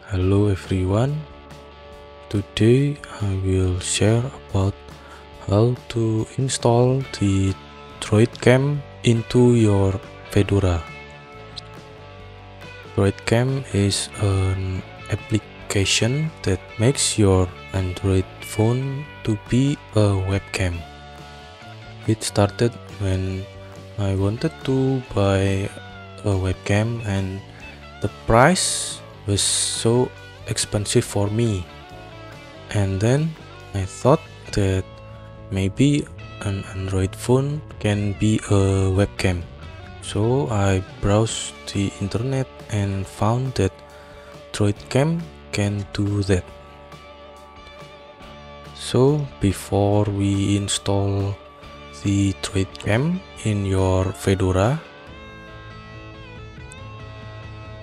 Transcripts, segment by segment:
Hello everyone, today I will share about how to install the droidcam into your Fedora. Droidcam is an application that makes your Android phone to be a webcam. It started when I wanted to buy a webcam and the price was so expensive for me, and then I thought that maybe an Android phone can be a webcam. So I browsed the internet and found that droidcam can do that. So before we install the droidcam in your Fedora,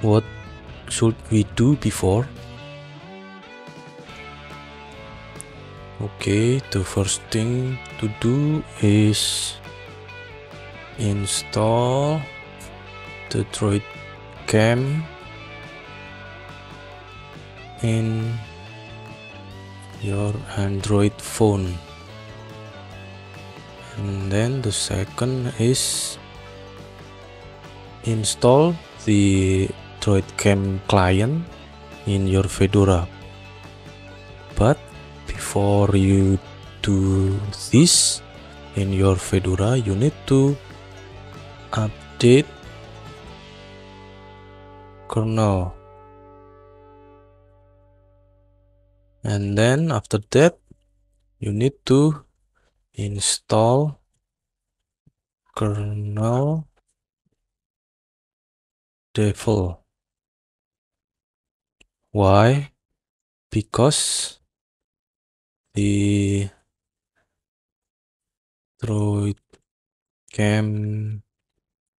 what should we do before? Okay, the first thing to do is install the droidcam in your Android phone. And then the second is install the droidcam client in your Fedora. But before you do this in your Fedora, you need to update kernel, and then after that you need to install kernel devel. Why? Because the droidcam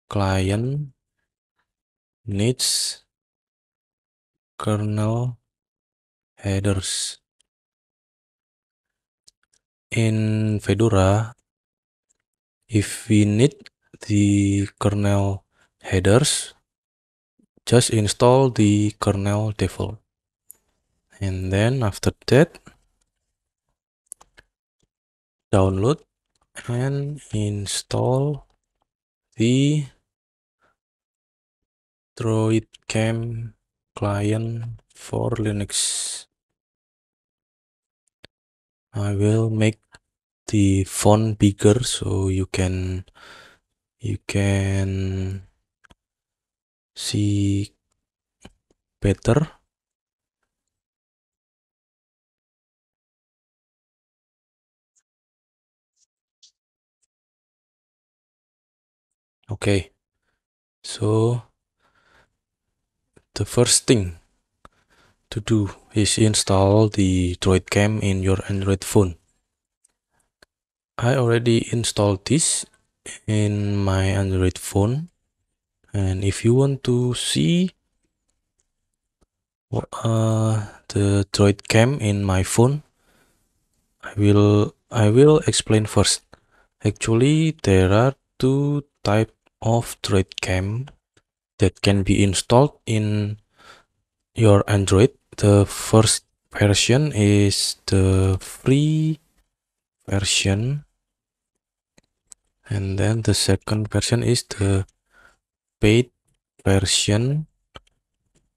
client needs kernel headers. In Fedora, if we need the kernel headers, just install the kernel devel, and then after that download and install the droidcam client for Linux. I will make the font bigger so you can see better. Okay, so the first thing to do is install the droidcam in your Android phone. I already installed this in my Android phone, and if you want to see the droidcam in my phone, I will explain first. Actually, there are two types of droidcam that can be installed in your Android. The first version is the free version, and then the second version is the paid version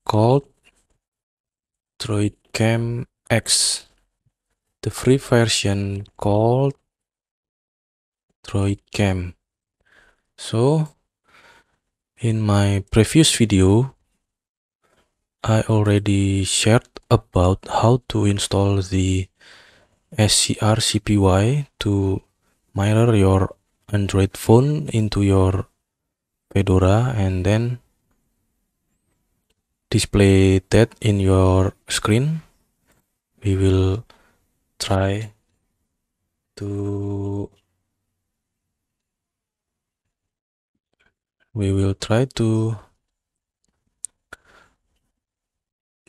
called droidcam X. The free version called droidcam. So in my previous video, I already shared about how to install the scrcpy to mirror your Android phone into your Fedora and then display that in your screen. We will try to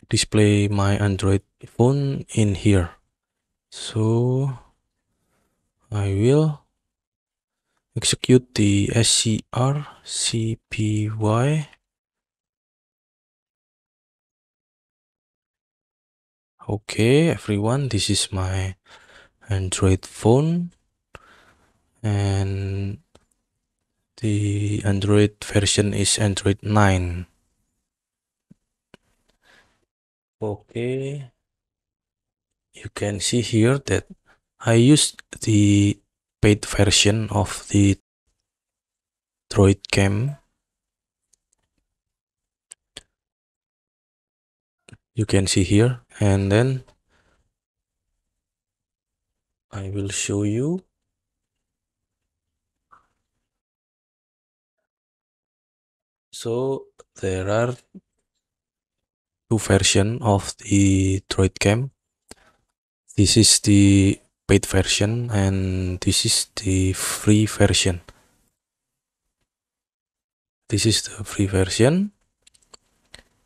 display my Android phone in here. So I will execute the scrcpy Okay, everyone, this is my Android phone, and the Android version is Android 9. Okay, you can see here that I used the paid version of the droidcam. You can see here, and then I will show you. So there are two versions of the droidcam. This is the paid version and this is the free version. This is the free version.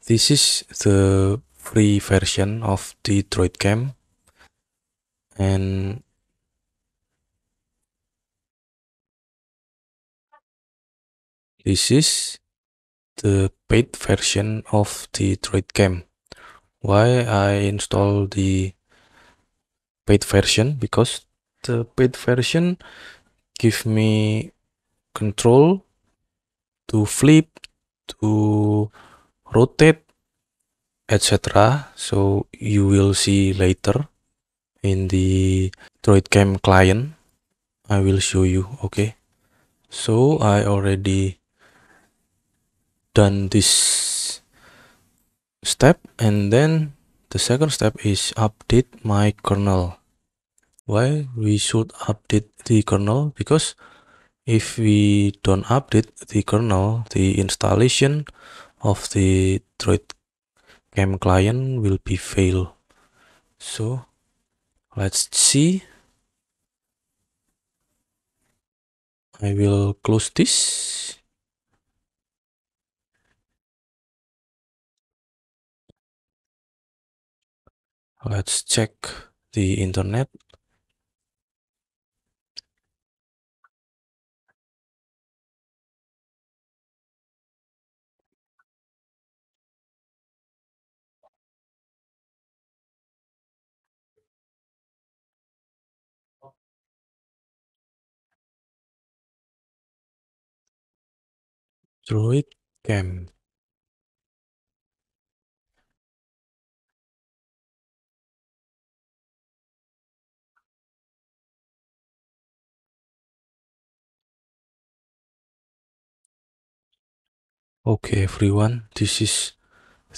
This is the free version of the droidcam, and this is the paid version of the droidcam. Why I install the paid version? Because the paid version give me control to flip, to rotate, etc. So you will see later in the droidcam client. I will show you. Okay, so I already done this step, and then the second step is update my kernel. Why we should update the kernel? Because if we don't update the kernel, the installation of the droidcam client will be fail. So let's see. I will close this. Let's check the internet. Droidcam. Okay, everyone, this is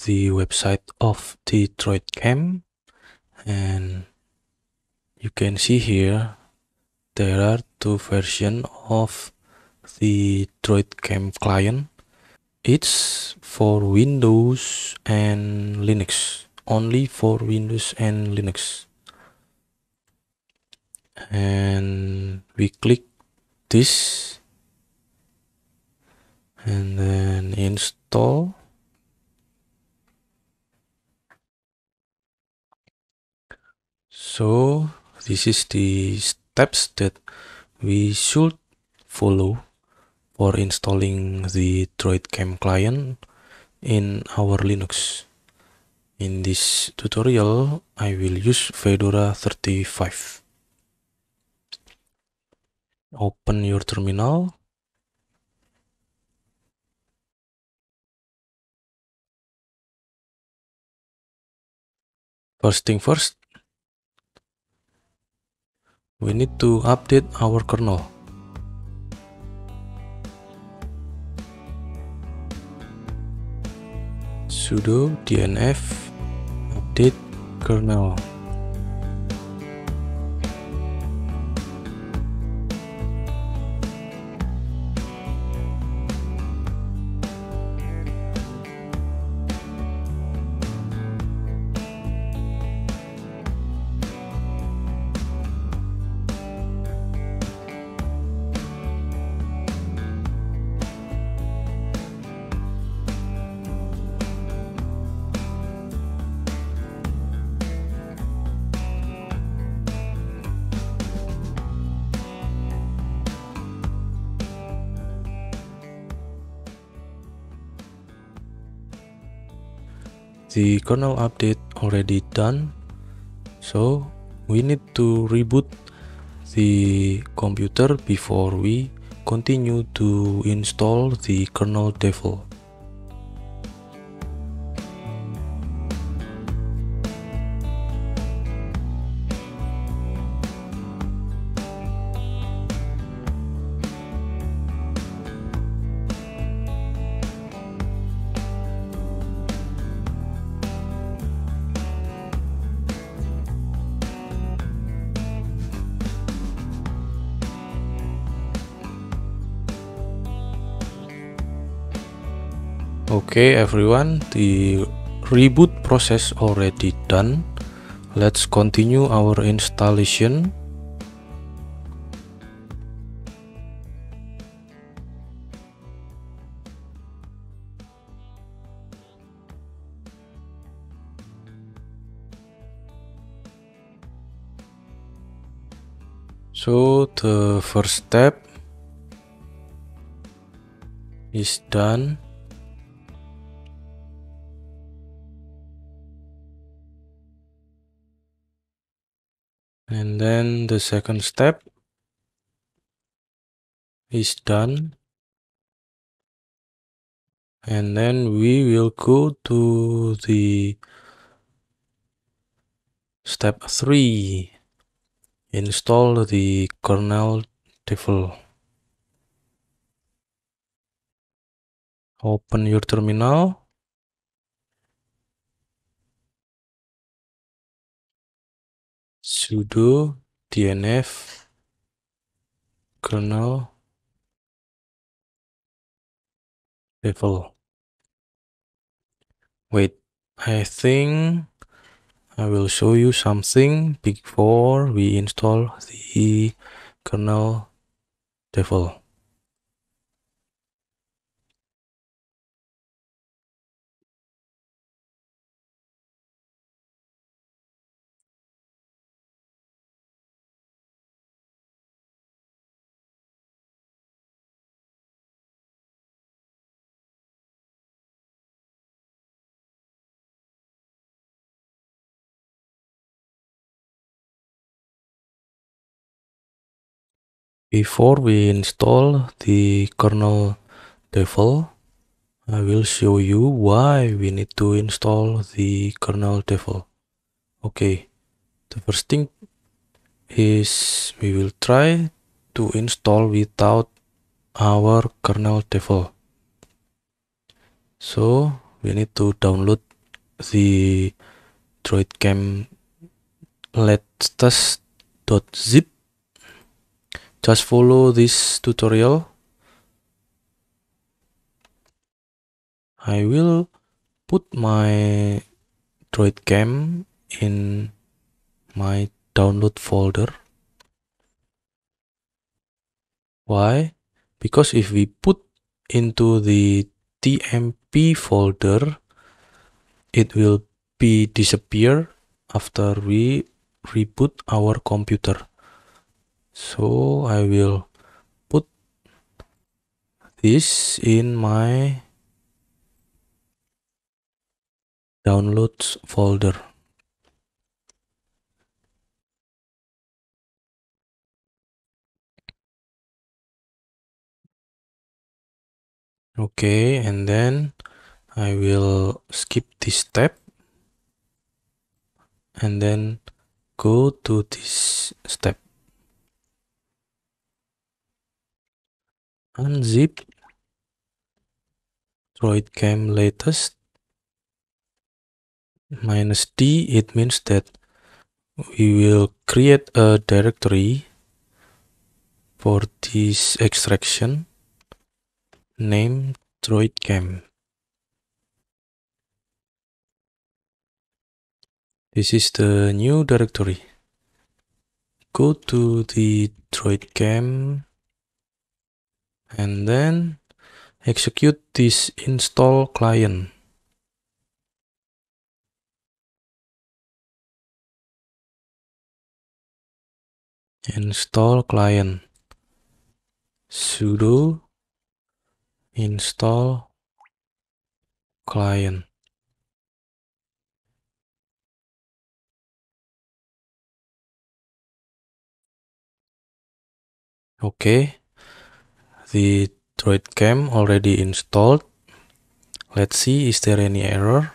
the website of the droidcam, and you can see here there are two versions of the droidcam client. It's for Windows and Linux, only for Windows and Linux. And we click this and then install. So this is the steps that we should follow for installing the droidcam client in our Linux. In this tutorial, I will use Fedora 35. Open your terminal. First thing first, we need to update our kernel. Sudo dnf update kernel. The kernel update already done. So we need to reboot the computer before we continue to install the kernel devel. Okay everyone, the reboot process already done. Let's continue our installation. So the first step is done. And then the second step is done. And then we will go to the step 3. Install the kernel devel. Open your terminal. Sudo dnf kernel devel. Wait, I think I will show you something before we install the kernel devel. Before we install the kernel devel, I will show you why we need to install the kernel devel. Okay, the first thing is we will try to install without our kernel devel. So we need to download the droidcam latest.zip. Just follow this tutorial. I will put my droidcam in my download folder. Why? Because if we put into the tmp folder, it will be disappear after we reboot our computer. So I will put this in my downloads folder. Okay, and then I will skip this step and then go to this step. Unzip droidcam latest -d. It means that we will create a directory for this extraction named droidcam. This is the new directory. Go to the droidcam and then execute this install client. Install client. Sudo install client. Okay, the droidcam already installed. Let's see, is there any error?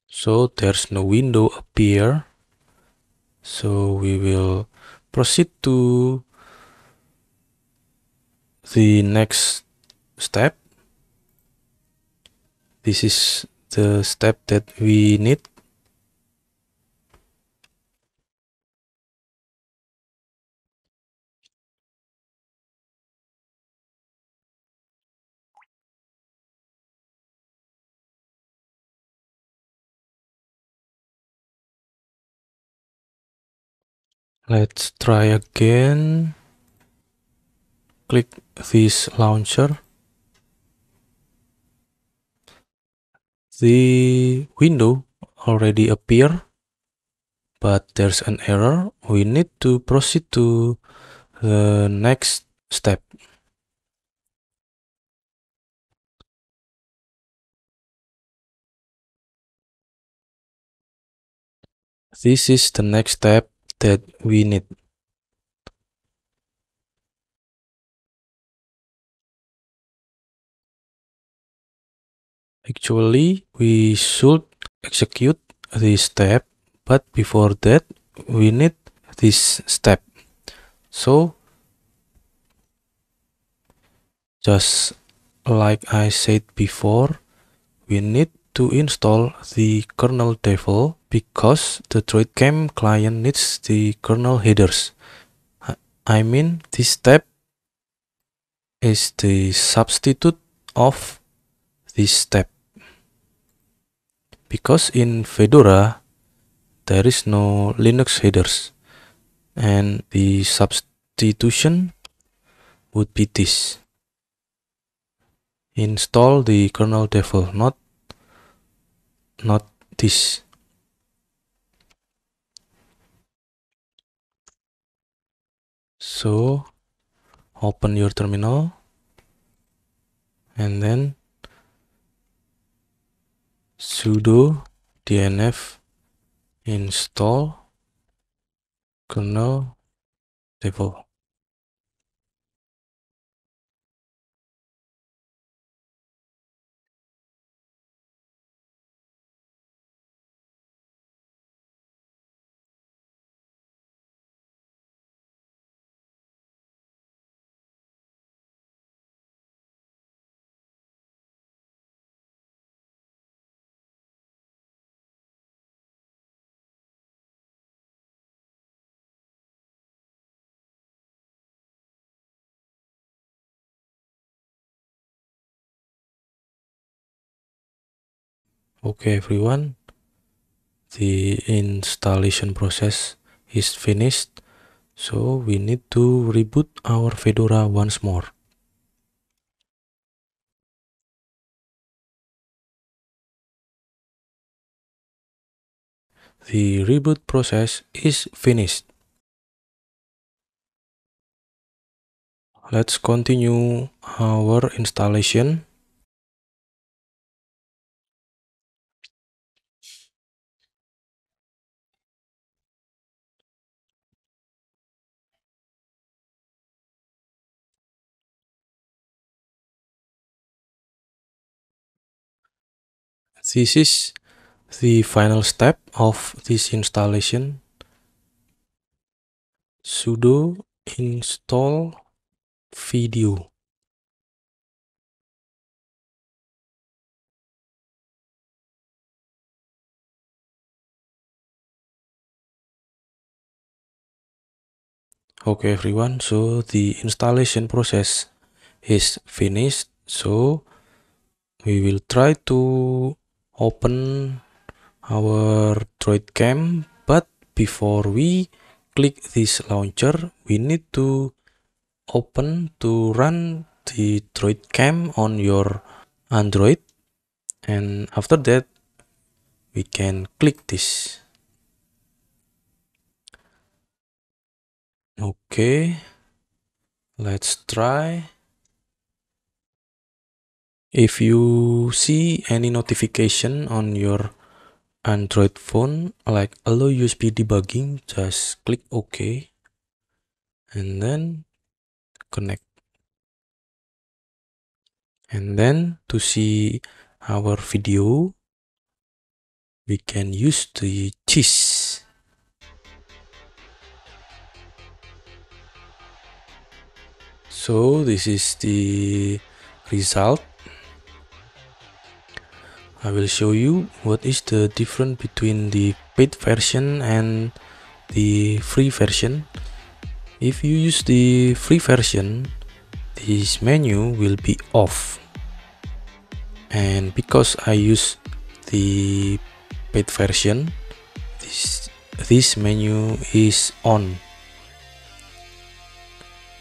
So there's no window appear. So we will proceed to the next step. This is the step that we need. Let's try again. Click this launcher. The window already appear, but there's an error. We need to proceed to the next step. This is the next step that we need. Actually, we should execute this step, but before that, we need this step. So, just like I said before, we need to install the kernel devel because the droidcam client needs the kernel headers. I mean, this step is the substitute of this step. Because in Fedora, there is no Linux headers, and the substitution would be this. Install the kernel devel, not this. So open your terminal and then sudo dnf install kernel devel. Okay everyone, the installation process is finished, so we need to reboot our Fedora once more. The reboot process is finished. Let's continue our installation. This is the final step of this installation. Sudo install video. Okay everyone, so the installation process is finished. So we will try to open our droidcam, but before we click this launcher, we need to run the droidcam on your Android, and after that we can click this. Okay, let's try. If you see any notification on your Android phone like allow USB debugging, just click OK and then connect. And then to see our video, we can use the cheese. So this is the result. I will show you what is the difference between the paid version and the free version. If you use the free version, this menu will be off. And because I use the paid version, this menu is on.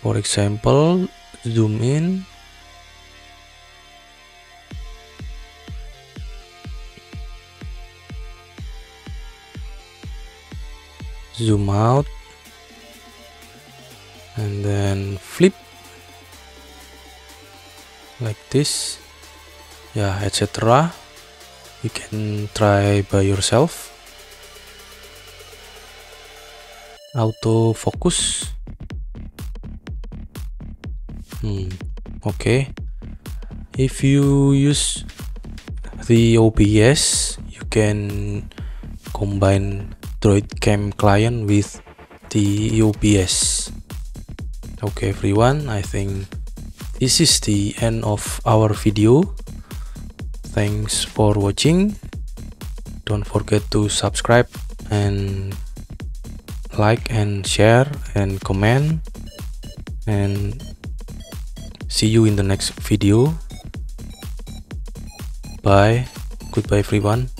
For example, zoom in, zoom out, and then flip like this, yeah, etc. You can try by yourself. Auto focus. Okay, if you use the OBS, you can combine droidcam client with the OBS. Okay everyone, I think this is the end of our video. Thanks for watching. Don't forget to subscribe and like and share and comment, and see you in the next video. Bye. Goodbye everyone.